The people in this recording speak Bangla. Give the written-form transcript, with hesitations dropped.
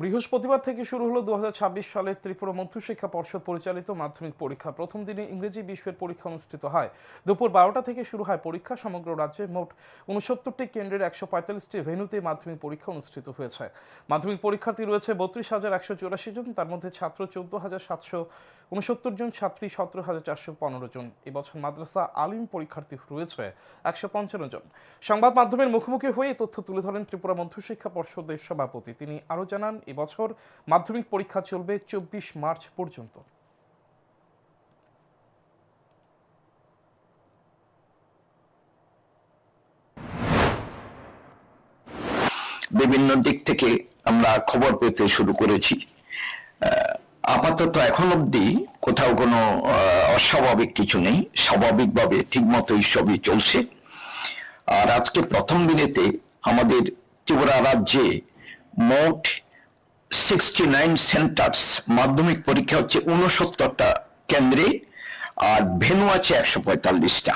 বৃহস্পতিবার থেকে শুরু হলো 2026 সালের ত্রিপুরা মধ্যশিক্ষা পর্ষদ পরিচালিত মাধ্যমিক পরীক্ষা। প্রথম দিনে ইংরেজি বিষয়ের পরীক্ষা অনুষ্ঠিত হয়। দুপুর 12টা থেকে শুরু হয় পরীক্ষা। সমগ্র রাজ্যে মোট 69টি কেন্দ্রের 145টি ভেন্যুতে মাধ্যমিক পরীক্ষা অনুষ্ঠিত হয়েছে। মাধ্যমিক পরীক্ষার্থী রয়েছে 32,184 জন, তার মধ্যে ছাত্র 14,769 জন, ছাত্রী 17,415 জন। এবছর মাদ্রাসা আলিম পরীক্ষার্থী রয়েছে 155 জন। সংবাদ মাধ্যমের মুখোমুখি হয়ে এই তথ্য তুলে ধরেন ত্রিপুরা মধ্যশিক্ষা পর্ষদের সভাপতি। তিনি আরো জানান, এবছর মাধ্যমিক পরীক্ষা চলবে 24 মার্চ পর্যন্ত। বিভিন্ন দিক থেকে আমরা খবর পেতে শুরু করেছি। আপাতত এখন অব্দি কোথাও কোনো অস্বাভাবিক কিছু নেই, স্বাভাবিকভাবে ঠিকমতোই সবই চলছে। আর আজকে প্রথম দিনেতে আমাদের ত্রিপুরা রাজ্যে মোট 69 সেন্টার্স, মাধ্যমিক পরীক্ষা হচ্ছে 69টা কেন্দ্রে, আর ভেন্যু আছে 145টা।